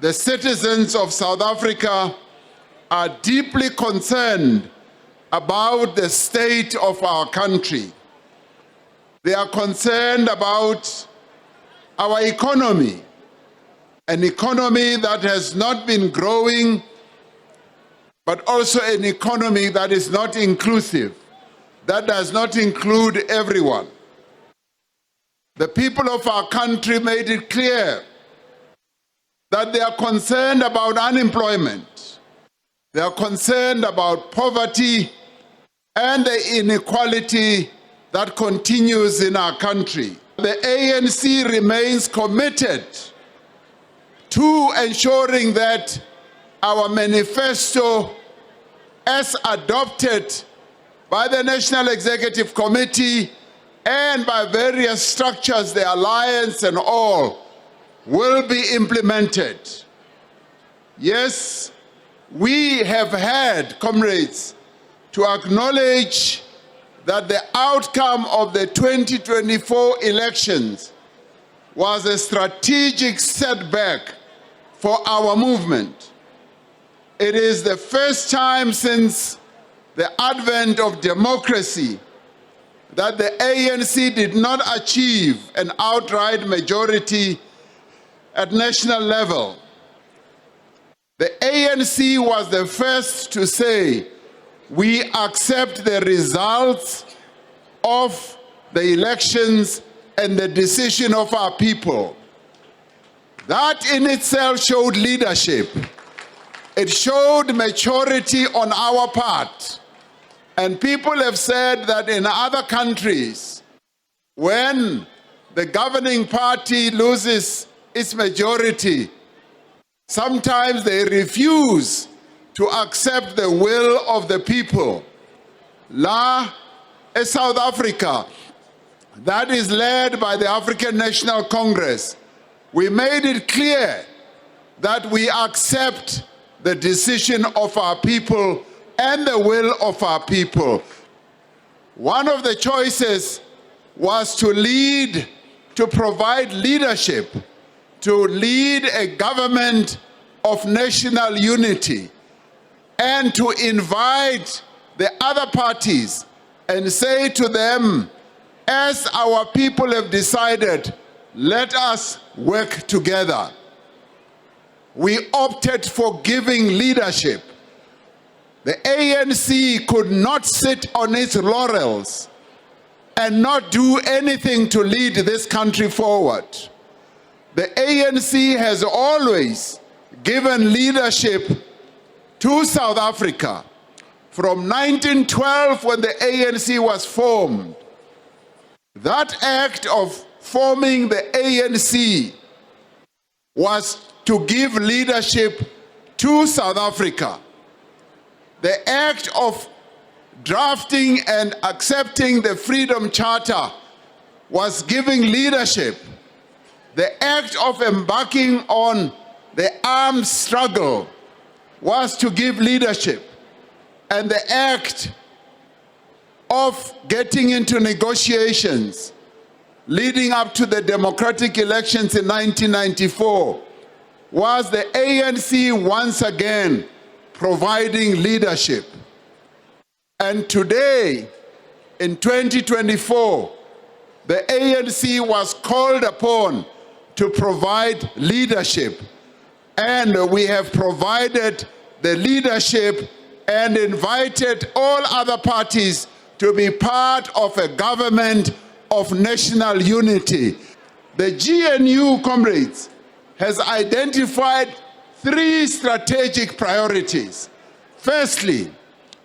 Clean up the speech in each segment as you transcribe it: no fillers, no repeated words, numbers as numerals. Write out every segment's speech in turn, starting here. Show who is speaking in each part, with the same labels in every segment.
Speaker 1: The citizens of South Africa are deeply concerned about the state of our country. They are concerned about our economy, an economy that has not been growing, but also an economy that is not inclusive, that does not include everyone. The people of our country made it clear that they are concerned about unemployment, they are concerned about poverty and the inequality that continues in our country. The ANC remains committed to ensuring that our manifesto, as adopted by the National Executive Committee and by various structures, the Alliance and all, will be implemented. Yes, we have had, comrades, to acknowledge that the outcome of the 2024 elections was a strategic setback for our movement. It is the first time since the advent of democracy that the ANC did not achieve an outright majority at national level. The ANC was the first to say, we accept the results of the elections and the decision of our people. That in itself showed leadership. It showed maturity on our part. And people have said that in other countries, when the governing party loses its majority, sometimes they refuse to accept the will of the people. In South Africa, that is led by the African National Congress, we made it clear that we accept the decision of our people and the will of our people. One of the choices was to lead, to provide leadership, to lead a government of national unity, and to invite the other parties and say to them, as our people have decided, let us work together. We opted for giving leadership. The ANC could not sit on its laurels and not do anything to lead this country forward. The ANC has always given leadership to South Africa. From 1912, when the ANC was formed, that act of forming the ANC was to give leadership to South Africa. The act of drafting and accepting the Freedom Charter was giving leadership. The act of embarking on the armed struggle was to give leadership. And the act of getting into negotiations leading up to the democratic elections in 1994 was the ANC once again providing leadership. And today, in 2024, the ANC was called upon to provide leadership. And we have provided the leadership and invited all other parties to be part of a government of national unity. The GNU, comrades, has identified 3 strategic priorities. Firstly,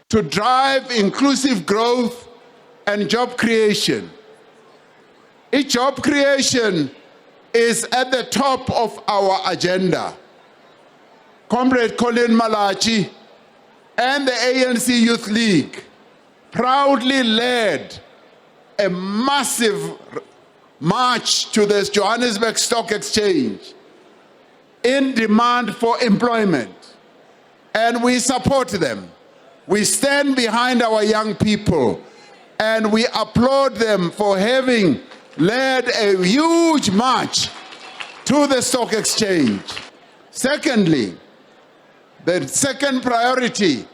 Speaker 1: to drive inclusive growth and job creation. Job creation is at the top of our agenda. Comrade Colin Malachi and the ANC Youth League proudly led a massive march to the Johannesburg Stock Exchange in demand for employment. And we support them. We stand behind our young people and we applaud them for having led a huge march to the stock exchange. Secondly, the second priority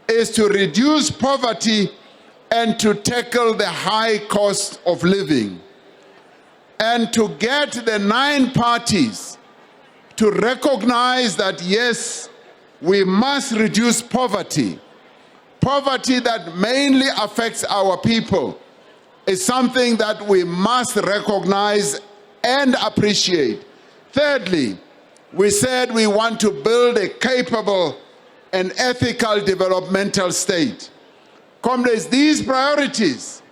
Speaker 1: is to reduce poverty and to tackle the high cost of living, and to get the 9 parties to recognize that, yes, we must reduce poverty. Poverty that mainly affects our people is something that we must recognize and appreciate. Thirdly, we said we want to build a capable and ethical developmental state. Comrades, these priorities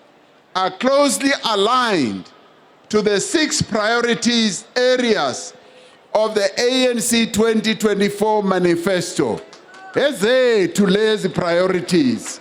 Speaker 1: are closely aligned to the 6 priorities areas of the ANC 2024 manifesto. Eze to lazy priorities.